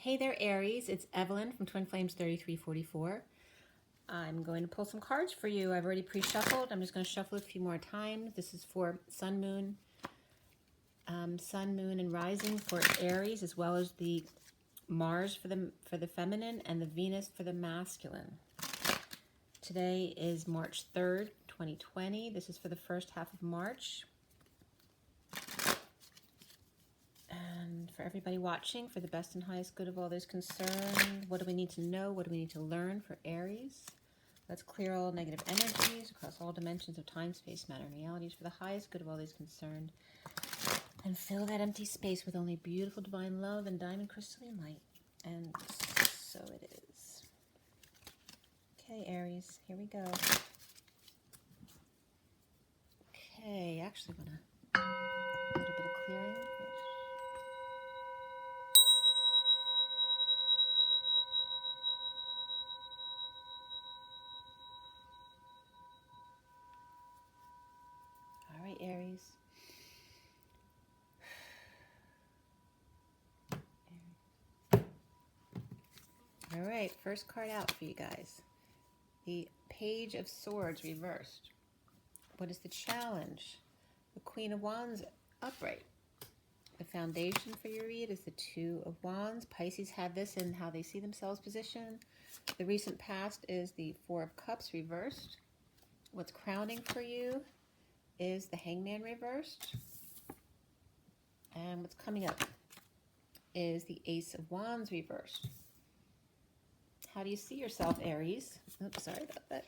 Hey there, Aries. It's Evelyn from Twin Flames 3344. I'm going to pull some cards for you. I've already pre-shuffled. I'm just going to shuffle a few more times. This is for Sun, Moon, and Rising for Aries, as well as the Mars for the feminine and the Venus for the masculine. Today is March 3rd, 2020. This is for the first half of March. And for everybody watching, for the best and highest good of all those concerned, what do we need to know? What do we need to learn for Aries? Let's clear all negative energies across all dimensions of time, space, matter, and realities for the highest good of all those concerned. And fill that empty space with only beautiful divine love and diamond crystalline light. And so it is. Okay, Aries, here we go. Okay, actually want to a little bit of clearing. All right, Aries. All right, first card out for you guys. The Page of Swords reversed. What is the challenge? The Queen of Wands upright. The foundation for your read is the Two of Wands. Pisces had this in how they see themselves positioned. The recent past is the Four of Cups reversed. What's crowning for you is the Hangman reversed. And what's coming up is the Ace of Wands reversed. How do you see yourself, Aries? Oops, sorry about that.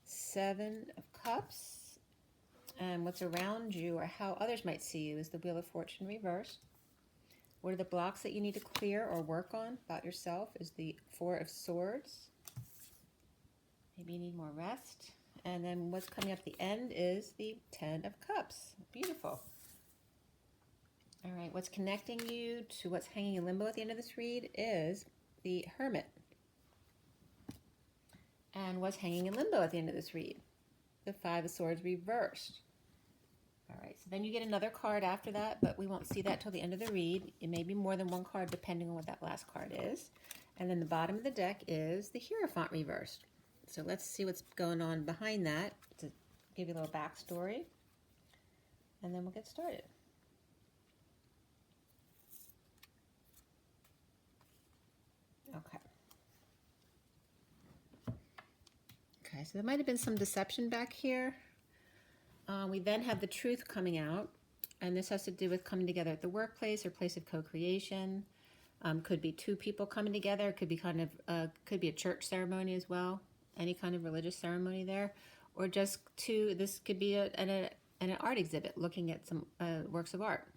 Seven of Cups. And what's around you, or how others might see you, is the Wheel of Fortune reversed. What are the blocks that you need to clear or work on about yourself is the Four of Swords. Maybe you need more rest. And then what's coming up at the end is the Ten of Cups. Beautiful. All right, what's connecting you to what's hanging in limbo at the end of this read is the Hermit. And what's hanging in limbo at the end of this read? The Five of Swords reversed. All right, so then you get another card after that, but we won't see that till the end of the read. It may be more than one card depending on what that last card is. And then the bottom of the deck is the Hierophant reversed. So let's see what's going on behind that to give you a little backstory. And then we'll get started. Okay. Okay, so there might have been some deception back here. We then have the Truth coming out, and this has to do with coming together at the workplace or place of co-creation. Could be two people coming together. Could be could be a church ceremony as well. Any kind of religious ceremony there, or just two. This could be an art exhibit, looking at some works of art.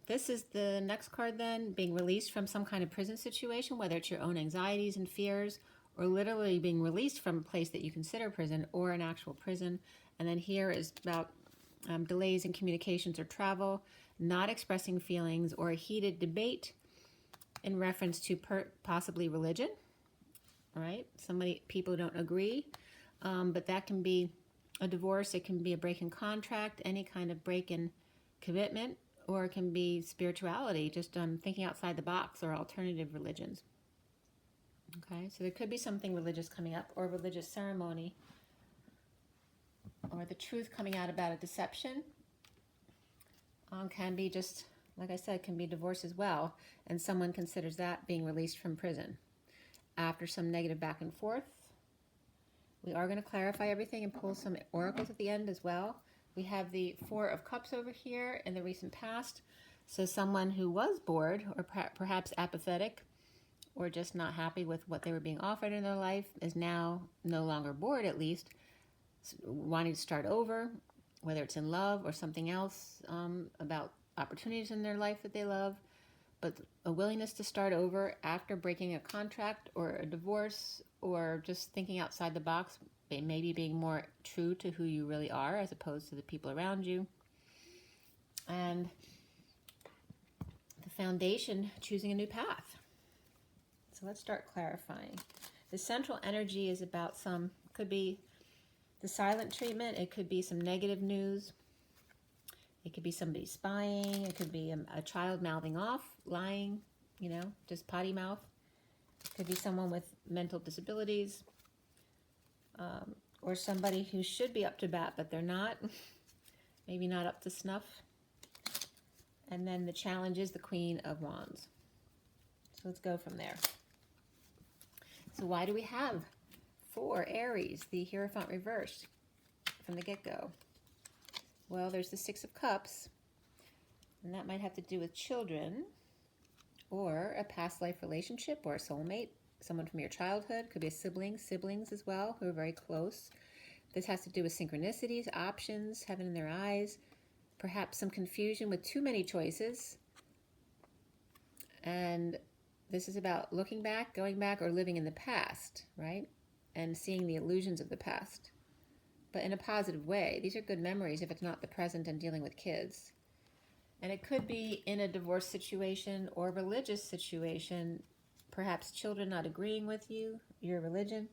This is the next card then, being released from some kind of prison situation, whether it's your own anxieties and fears, or literally being released from a place that you consider prison or an actual prison. And then here is about delays in communications or travel, not expressing feelings, or a heated debate in reference to possibly religion. All right, people don't agree, but that can be a divorce, it can be a break in contract, any kind of break in commitment, or it can be spirituality, just thinking outside the box, or alternative religions. Okay, so there could be something religious coming up, or religious ceremony, or the truth coming out about a deception. Can be just, like I said, can be divorce as well, and someone considers that being released from prison. After some negative back and forth, we are going to clarify everything and pull some oracles at the end as well. We have the Four of Cups over here in the recent past. So someone who was bored, or perhaps apathetic, or just not happy with what they were being offered in their life, is now no longer bored, at least, wanting to start over, whether it's in love or something else, about opportunities in their life that they love, but a willingness to start over after breaking a contract or a divorce, or just thinking outside the box, maybe being more true to who you really are as opposed to the people around you. And the foundation, choosing a new path. So let's start clarifying. The central energy is about could be the silent treatment, it could be some negative news, it could be somebody spying, it could be a child mouthing off, lying, you know, just potty mouth. Could be someone with mental disabilities, or somebody who should be up to bat, but they're not. Maybe not up to snuff. And then the challenge is the Queen of Wands. So let's go from there. So why do we have for Aries, the Hierophant reversed from the get-go? Well, there's the Six of Cups, and that might have to do with children or a past life relationship or a soulmate, someone from your childhood. Could be a siblings as well, who are very close. This has to do with synchronicities, options, heaven in their eyes, perhaps some confusion with too many choices. And this is about looking back, going back, or living in the past, right? And seeing the illusions of the past, but in a positive way. These are good memories if it's not the present and dealing with kids. And it could be in a divorce situation or religious situation, perhaps children not agreeing with you, your religion,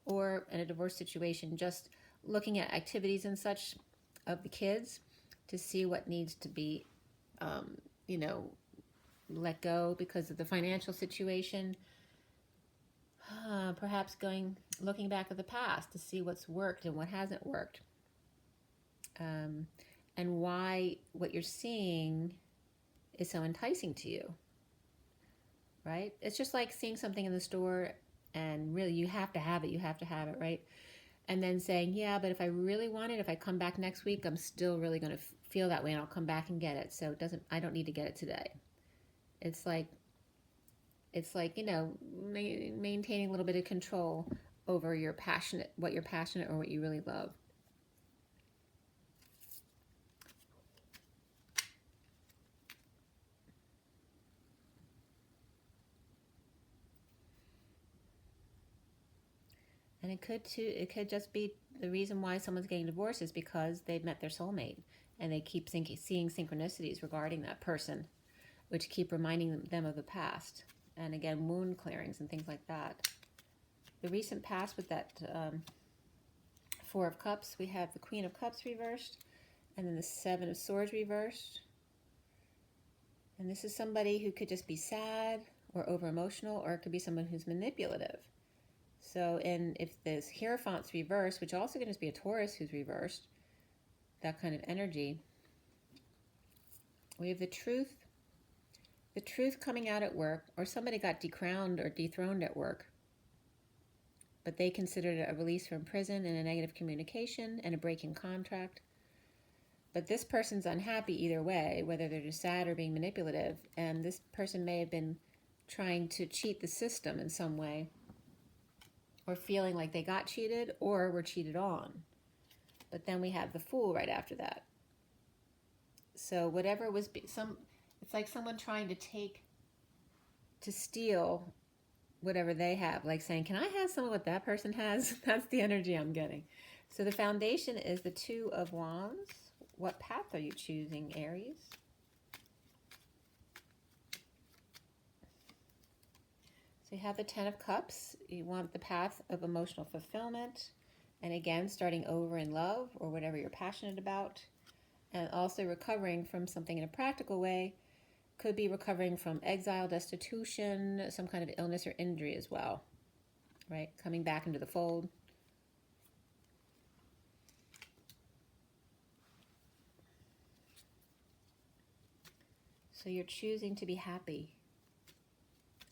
or in a divorce situation, just looking at activities and such of the kids to see what needs to be, you know, let go because of the financial situation. Perhaps looking back at the past to see what's worked and what hasn't worked. And why what you're seeing is so enticing to you, right? It's just like seeing something in the store and really you have to have it, right? And then saying, yeah, but if I really want it, if I come back next week, I'm still really going to feel that way and I'll come back and get it. So I don't need to get it today. It's like, you know, maintaining a little bit of control over what you're passionate or what you really love. And it could just be the reason why someone's getting divorced is because they've met their soulmate and they keep seeing synchronicities regarding that person, which keep reminding them of the past. And again, wound clearings and things like that. The recent past with that Four of Cups, we have the Queen of Cups reversed, and then the Seven of Swords reversed. And this is somebody who could just be sad or over-emotional, or it could be someone who's manipulative. So, if this Hierophant's reversed, which also can just be a Taurus who's reversed, that kind of energy, we have the truth coming out at work, or somebody got decrowned or dethroned at work, but they considered it a release from prison and a negative communication and a break in contract. But this person's unhappy either way, whether they're just sad or being manipulative, and this person may have been trying to cheat the system in some way, or feeling like they got cheated or were cheated on. But then we have the Fool right after that. So whatever was it's like someone trying to steal whatever they have, like saying, can I have some of what that person has? That's the energy I'm getting. So the foundation is the Two of Wands. What path are you choosing, Aries? So you have the Ten of Cups. You want the path of emotional fulfillment. And again, starting over in love or whatever you're passionate about. And also recovering from something in a practical way. Could be recovering from exile, destitution, some kind of illness or injury as well. Right? Coming back into the fold. So you're choosing to be happy.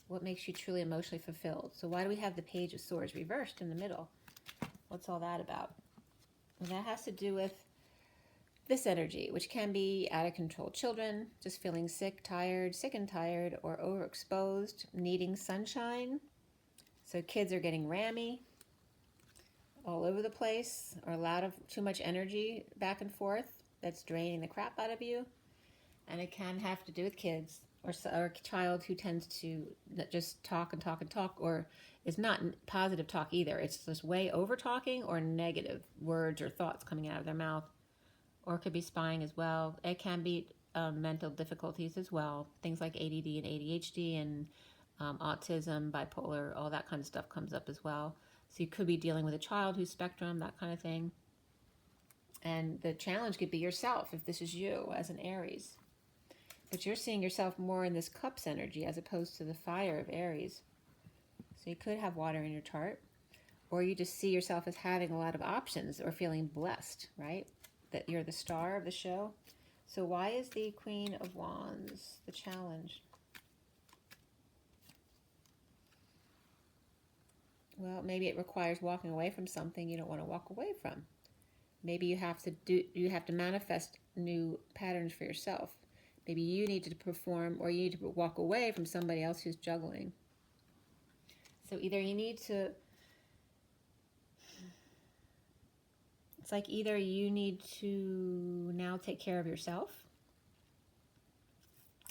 What makes you truly emotionally fulfilled? So why do we have the Page of Swords reversed in the middle? What's all that about? Well, that has to do with this energy, which can be out of control children, just feeling sick and tired, or overexposed, needing sunshine. So kids are getting rammy all over the place, or a lot of too much energy back and forth that's draining the crap out of you. And it can have to do with kids or a child who tends to just talk and talk and talk, or is not positive talk either. It's just way over talking or negative words or thoughts coming out of their mouth. Or it could be spying as well. It can be mental difficulties as well. Things like ADD and ADHD and autism, bipolar, all that kind of stuff comes up as well. So you could be dealing with a child who's spectrum, that kind of thing. And the challenge could be yourself if this is you as an Aries. But you're seeing yourself more in this cups energy as opposed to the fire of Aries. So you could have water in your chart, or you just see yourself as having a lot of options or feeling blessed, right? That you're the star of the show. So why is the Queen of Wands the challenge? Well, maybe it requires walking away from something you don't want to walk away from. Maybe you have to manifest new patterns for yourself. Maybe you need to perform, or you need to walk away from somebody else who's juggling. So either you need to, it's like either you need to now take care of yourself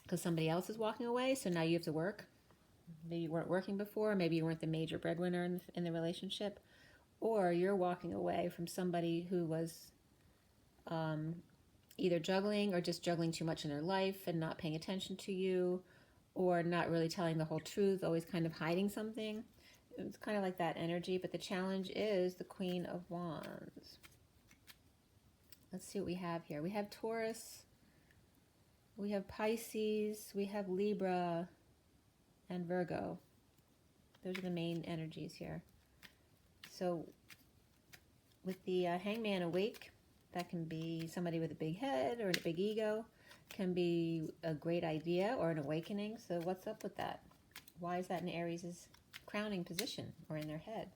because somebody else is walking away, so now you have to work. Maybe you weren't working before, maybe you weren't the major breadwinner in the relationship, or you're walking away from somebody who was either juggling or just juggling too much in their life and not paying attention to you, or not really telling the whole truth, always kind of hiding something. It's kind of like that energy, but the challenge is the Queen of Wands. Let's see what we have here. We have Taurus, we have Pisces, we have Libra, and Virgo. Those are the main energies here. So with the Hangman awake, that can be somebody with a big head or a big ego, can be a great idea or an awakening. So what's up with that? Why is that in Aries' crowning position or in their head?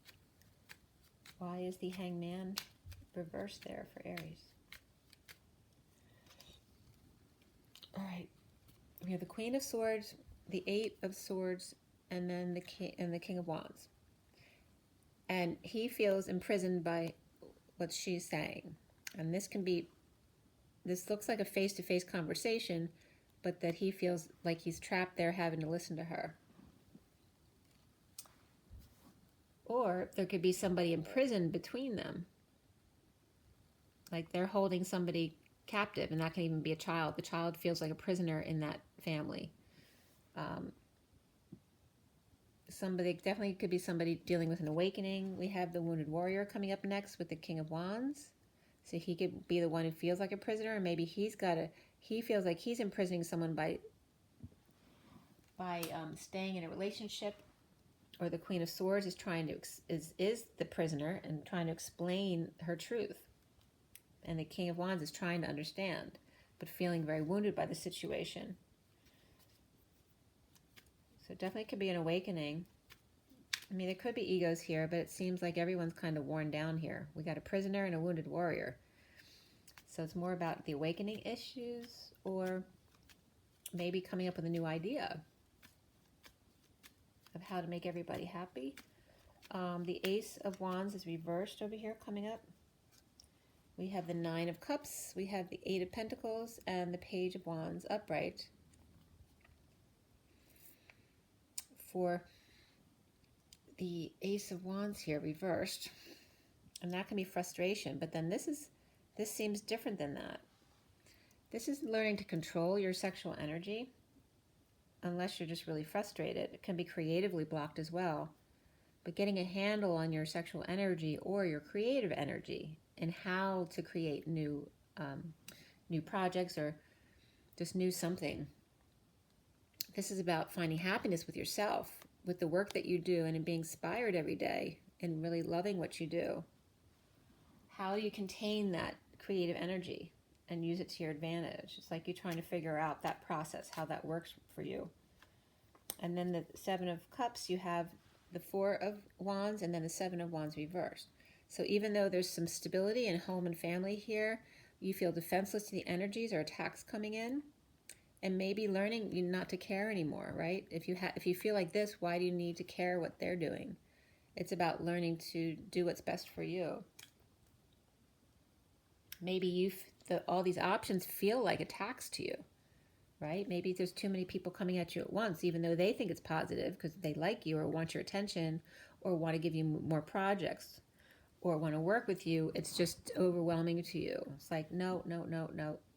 Why is the Hangman reversed there for Aries? All right, we have the Queen of Swords, the Eight of Swords, and then the King of Wands. And he feels imprisoned by what she's saying. And this looks like a face-to-face conversation, but that he feels like he's trapped there having to listen to her. Or there could be somebody imprisoned between them. Like they're holding somebody captive, and that can even be a child. The child feels like a prisoner in that family. Somebody, definitely could be somebody dealing with an awakening. We have the Wounded Warrior coming up next with the King of Wands. So he could be the one who feels like a prisoner, or maybe he feels like he's imprisoning someone by staying in a relationship. Or the Queen of Swords is is the prisoner and trying to explain her truth. And the King of Wands is trying to understand, but feeling very wounded by the situation. So definitely could be an awakening. I mean, there could be egos here, but it seems like everyone's kind of worn down here. We got a prisoner and a wounded warrior. So it's more about the awakening issues, or maybe coming up with a new idea of how to make everybody happy. The Ace of Wands is reversed over here coming up. We have the Nine of Cups, we have the Eight of Pentacles, and the Page of Wands upright. For the Ace of Wands here reversed, and that can be frustration, but then this seems different than that. This is learning to control your sexual energy, unless you're just really frustrated. It can be creatively blocked as well, but getting a handle on your sexual energy or your creative energy and how to create new projects or just new something. This is about finding happiness with yourself, with the work that you do, and being inspired every day and really loving what you do. How do you contain that creative energy and use it to your advantage? It's like you're trying to figure out that process, how that works for you. And then the Seven of Cups, you have the Four of Wands and then the Seven of Wands reversed. So even though there's some stability in home and family here, you feel defenseless to the energies or attacks coming in. And maybe learning not to care anymore, right? If you feel like this, why do you need to care what they're doing? It's about learning to do what's best for you. Maybe all these options feel like attacks to you, right? Maybe there's too many people coming at you at once, even though they think it's positive because they like you or want your attention or want to give you more projects or want to work with you. It's just overwhelming to you. It's like, no,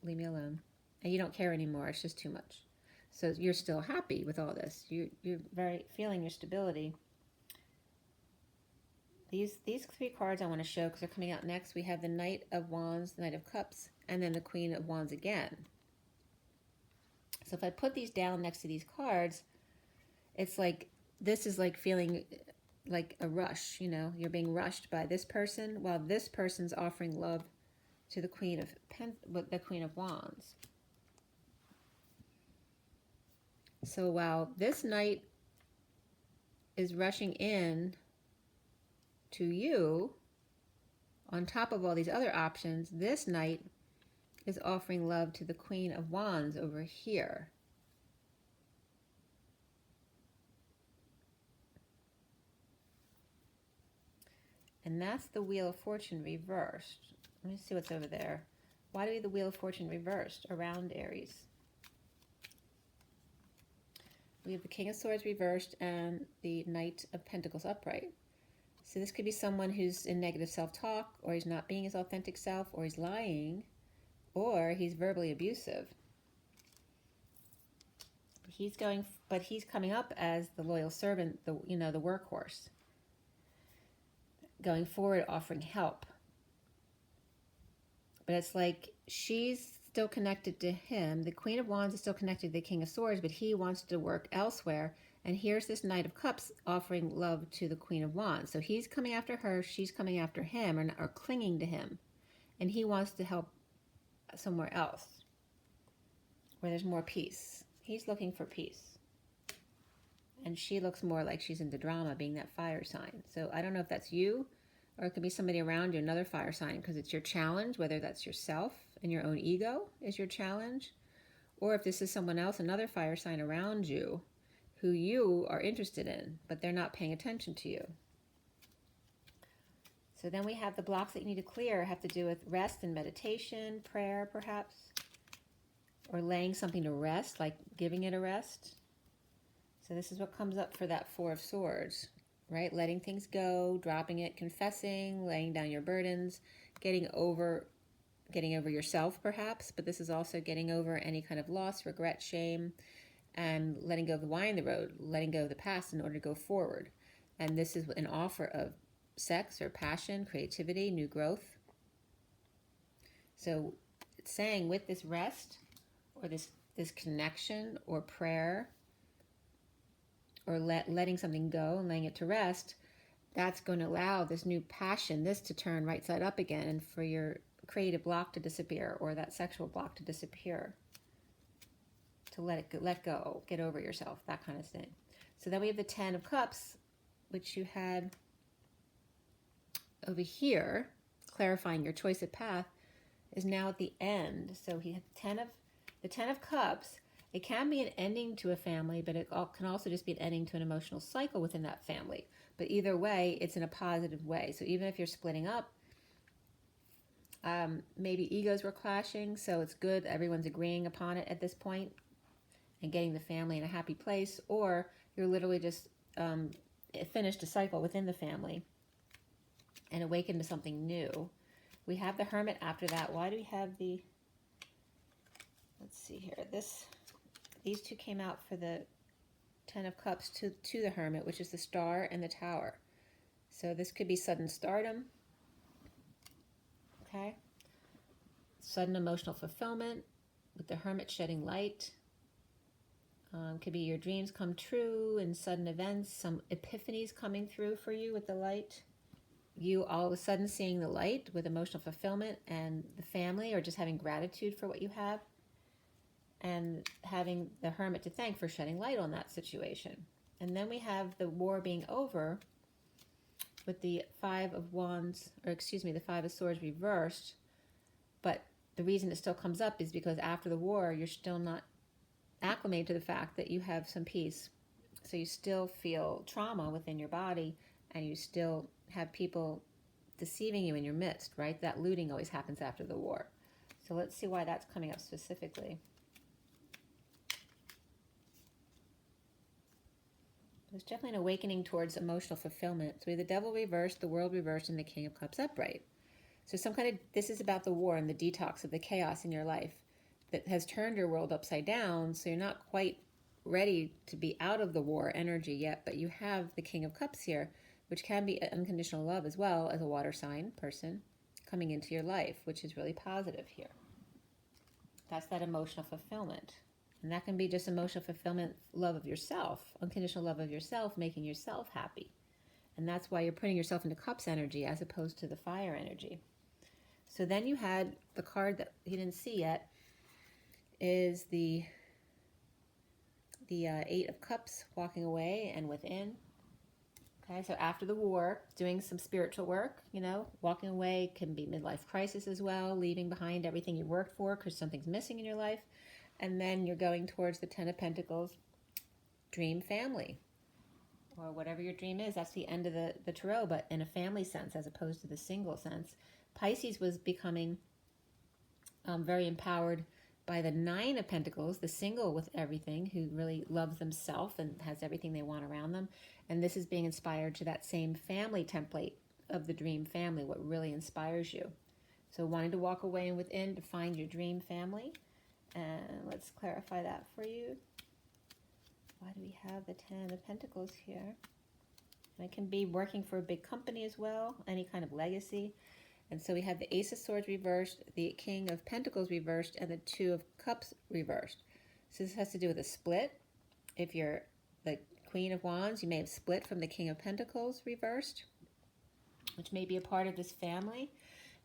leave me alone. And you don't care anymore. It's just too much. So you're still happy with all this. You're very feeling your stability. These three cards I want to show because they're coming out next. We have the Knight of Wands, the Knight of Cups, and then the Queen of Wands again. So if I put these down next to these cards, it's like, this is like feeling like a rush, you know, you're being rushed by this person while this person's offering love to the Queen of Wands. So while this knight is rushing in to you, on top of all these other options, this knight is offering love to the Queen of Wands over here. And that's the Wheel of Fortune reversed. Let me see what's over there. Why do we have the Wheel of Fortune reversed around Aries? We have the King of Swords reversed and the Knight of Pentacles upright. So this could be someone who's in negative self-talk, or he's not being his authentic self, or he's lying, or he's verbally abusive. But he's coming up as the loyal servant, the workhorse. Going forward, offering help. But it's like she's still connected to him. The Queen of Wands is still connected to the King of Swords, but he wants to work elsewhere. And here's this Knight of Cups offering love to the Queen of Wands. So he's coming after her, she's coming after him, or clinging to him. And he wants to help somewhere else, where there's more peace. He's looking for peace. And she looks more like she's into drama, being that fire sign. So I don't know if that's you, or it could be somebody around you, another fire sign, because it's your challenge, whether that's yourself and your own ego is your challenge, or if this is someone else, another fire sign around you, who you are interested in, but they're not paying attention to you. So then we have the blocks that you need to clear have to do with rest and meditation, prayer perhaps, or laying something to rest, like giving it a rest. So this is what comes up for that Four of Swords, right? Letting things go, dropping it, confessing, laying down your burdens, getting over yourself perhaps, but this is also getting over any kind of loss, regret, shame, and letting go of the why in the road, letting go of the past in order to go forward. And this is an offer of sex or passion, creativity, new growth. So it's saying with this rest, or this connection, or prayer, or letting something go and laying it to rest, that's going to allow this new passion, this to turn right side up again, and for your creative block to disappear, or that sexual block to disappear, to let go, get over yourself, that kind of thing. So then we have the Ten of Cups, which you had over here, clarifying your choice of path, is now at the end. So he had the Ten of Cups. It can be an ending to a family, but it can also just be an ending to an emotional cycle within that family. But either way, it's in a positive way. So even if you're splitting up, maybe egos were clashing, so it's good everyone's agreeing upon it at this point and getting the family in a happy place, or you're literally just finished a cycle within the family and awakened to something new. We have the Hermit after that. Why do we have the, let's see here, these two came out for the Ten of Cups to the Hermit, which is the Star and the Tower. So this could be sudden stardom, okay? Sudden emotional fulfillment with the Hermit shedding light. Could be your dreams come true and sudden events, some epiphanies coming through for you with the light. You all of a sudden seeing the light with emotional fulfillment, and the family, or just having gratitude for what you have, and having the Hermit to thank for shedding light on that situation. And then we have the war being over with the Five of Wands, or excuse me, the Five of Swords reversed. But the reason it still comes up is because after the war, you're still not acclimated to the fact that you have some peace. So you still feel trauma within your body, and you still have people deceiving you in your midst, right? That looting always happens after the war. So let's see why that's coming up specifically. There's definitely an awakening towards emotional fulfillment. So we have the Devil reversed, the World reversed, and the King of Cups upright. So this is about the war and the detox of the chaos in your life that has turned your world upside down. So you're not quite ready to be out of the war energy yet, but you have the King of Cups here, which can be unconditional love as well as a water sign person coming into your life, which is really positive here. That's that emotional fulfillment. And that can be just emotional fulfillment, love of yourself, unconditional love of yourself, making yourself happy. And that's why you're putting yourself into cups energy as opposed to the fire energy. So then you had the card that you didn't see yet is the Eight of Cups, walking away and within. Okay, so after the war, doing some spiritual work, you know, walking away can be midlife crisis as well, leaving behind everything you worked for because something's missing in your life. And then you're going towards the Ten of Pentacles, dream family, or whatever your dream is. That's the end of the tarot, but in a family sense as opposed to the single sense. Pisces was becoming very empowered by the Nine of Pentacles, the single with everything, who really loves themselves and has everything they want around them. And this is being inspired to that same family template of the dream family, what really inspires you. So wanting to walk away and within to find your dream family. And let's clarify that for you. Why do we have the Ten of Pentacles here? And it can be working for a big company as well, any kind of legacy. And so we have the Ace of Swords reversed, the King of Pentacles reversed, and the Two of Cups reversed. So this has to do with a split. If you're the Queen of Wands, you may have split from the King of Pentacles reversed, which may be a part of this family.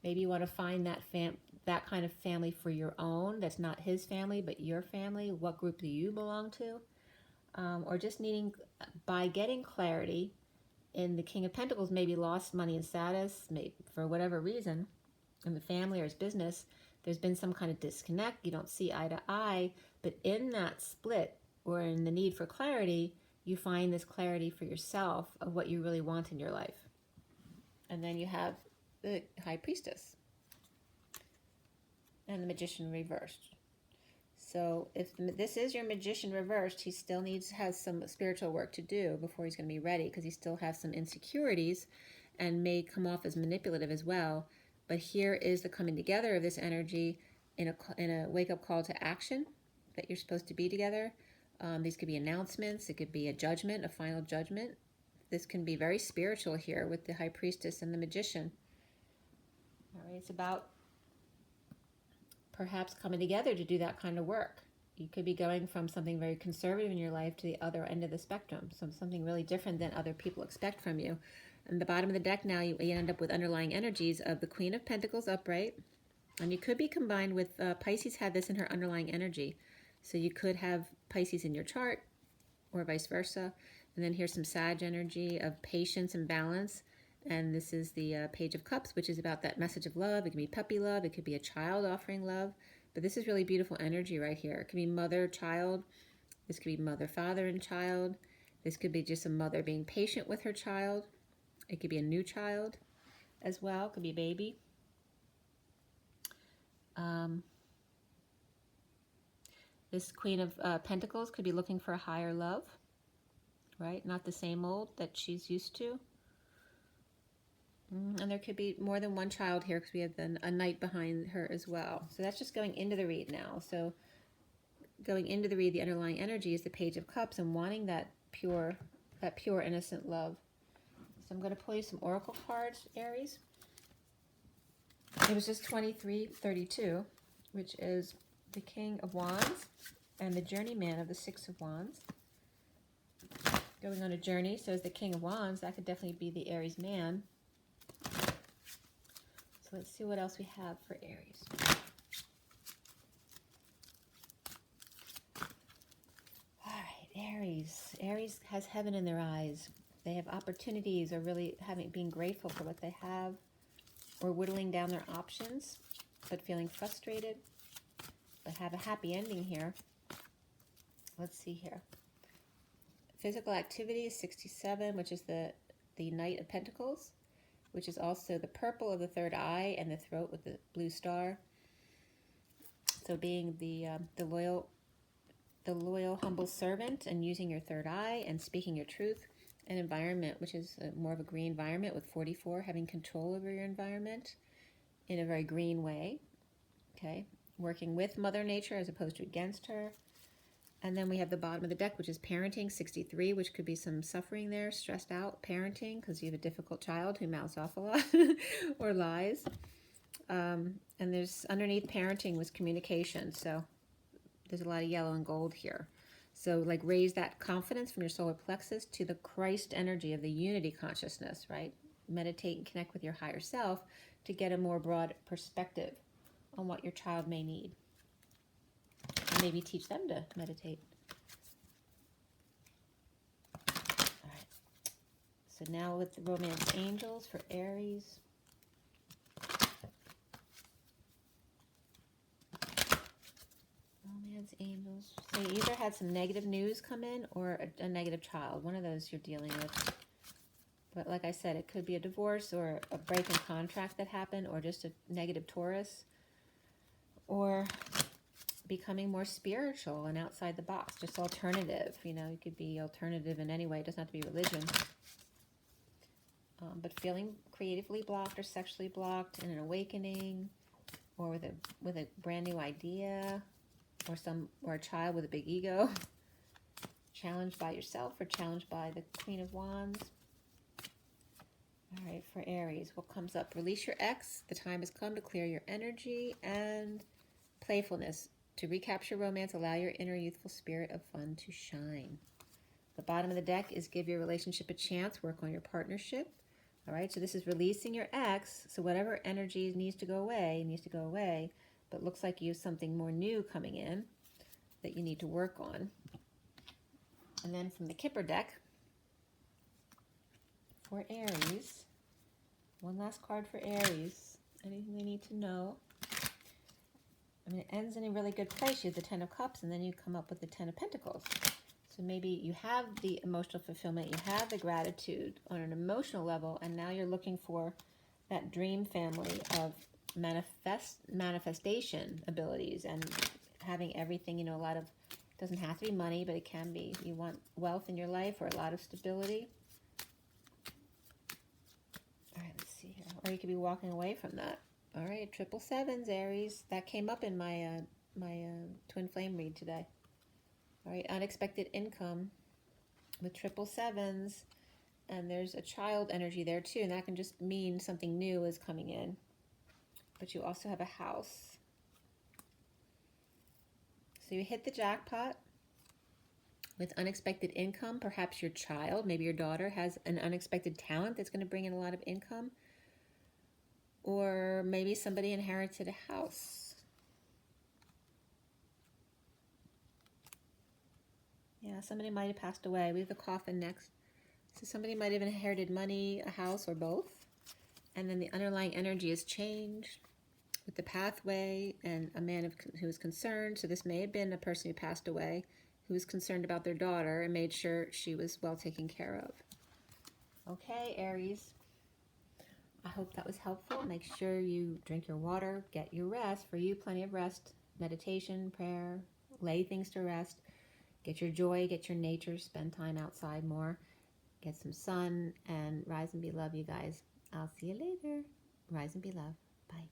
Maybe you want to find that kind of family for your own. That's not his family, but your family. What group do you belong to? Or just needing, by getting clarity in the King of Pentacles, maybe lost money and status, maybe for whatever reason, in the family or his business, there's been some kind of disconnect. You don't see eye to eye, but in that split or in the need for clarity, you find this clarity for yourself of what you really want in your life. And then you have the High Priestess and the Magician reversed. So if this is your Magician reversed, he still has some spiritual work to do before he's going to be ready, because he still has some insecurities and may come off as manipulative as well. But here is the coming together of this energy in a wake-up call to action that you're supposed to be together. These could be announcements. It could be a judgment, a final judgment. This can be very spiritual here with the High Priestess and the Magician. All right, it's about perhaps coming together to do that kind of work. You could be going from something very conservative in your life to the other end of the spectrum, something really different than other people expect from you. And the bottom of the deck now, you end up with underlying energies of the Queen of Pentacles upright, and you could be combined with, Pisces had this in her underlying energy. So you could have Pisces in your chart or vice versa. And then here's some Sag energy of patience and balance. And this is the Page of Cups, which is about that message of love. It can be puppy love. It could be a child offering love. But this is really beautiful energy right here. It could be mother, child. This could be mother, father, and child. This could be just a mother being patient with her child. It could be a new child as well. It could be a baby. This Queen of Pentacles could be looking for a higher love, right? Not the same old that she's used to. And there could be more than one child here because we have a knight behind her as well. So that's just going into the read now. So going into the read, the underlying energy is the Page of Cups and wanting that pure innocent love. So I'm going to pull you some oracle cards, Aries. It was just 2332, which is the King of Wands and the Journeyman of the Six of Wands. Going on a journey, so as the King of Wands, that could definitely be the Aries man. So let's see what else we have for Aries. All right, Aries. Aries has heaven in their eyes. They have opportunities, or really being grateful for what they have, or whittling down their options, but feeling frustrated, but have a happy ending here. Let's see here. Physical activity is 67, which is the Knight of Pentacles, which is also the purple of the third eye and the throat with the blue star. So being the loyal, humble servant and using your third eye and speaking your truth. An environment, which is more of a green environment with 44, having control over your environment in a very green way. Okay, working with Mother Nature as opposed to against her. And then we have the bottom of the deck, which is parenting, 63, which could be some suffering there, stressed out parenting because you have a difficult child who mouths off a lot or lies. And there's underneath parenting was communication. So There's a lot of yellow and gold here. So like raise that confidence from your solar plexus to the Christ energy of the unity consciousness, right? Meditate and connect with your higher self to get a more broad perspective on what your child may need. And maybe teach them to meditate. All right. So now with the romance angels for Aries. Romance angels. So you either had some negative news come in or a negative child. One of those you're dealing with. But like I said, it could be a divorce or a break in contract that happened, or just a negative Taurus, or becoming more spiritual and outside the box, just alternative. You know, you could be alternative in any way. It doesn't have to be religion. But feeling creatively blocked or sexually blocked in an awakening, or with a brand new idea, or a child with a big ego, challenged by yourself or challenged by the Queen of Wands. All right, for Aries, what comes up? Release your ex. The time has come to clear your energy, and playfulness. To recapture romance, allow your inner youthful spirit of fun to shine. The bottom of the deck is give your relationship a chance, work on your partnership. All right, so this is releasing your ex. So whatever energy needs to go away, but looks like you have something more new coming in that you need to work on. And then from the Kipper deck, for Aries, one last card for Aries. Anything they need to know? I mean, it ends in a really good place. You have the Ten of Cups, and then you come up with the Ten of Pentacles. So maybe you have the emotional fulfillment, you have the gratitude on an emotional level, and now you're looking for that dream family of manifestation abilities and having everything, you know, it doesn't have to be money, but it can be. You want wealth in your life or a lot of stability. All right, let's see here. Or you could be walking away from that. All right, 777s, Aries. That came up in my twin flame read today. All right, unexpected income with 777s, and there's a child energy there too, and that can just mean something new is coming in. But you also have a house. So you hit the jackpot with unexpected income. Perhaps your child, maybe your daughter, has an unexpected talent that's going to bring in a lot of income. Or maybe somebody inherited a house. Yeah, somebody might have passed away. We have the coffin next. So somebody might have inherited money, a house, or both. And then the underlying energy is changed with the pathway and a man who was concerned. So this may have been a person who passed away who was concerned about their daughter and made sure she was well taken care of. Okay, Aries. I hope that was helpful. Make sure you drink your water, get your rest. For you, plenty of rest, meditation, prayer, lay things to rest. Get your joy, get your nature, spend time outside more, get some sun, and rise and be love, you guys. I'll see you later. Rise and be love. Bye.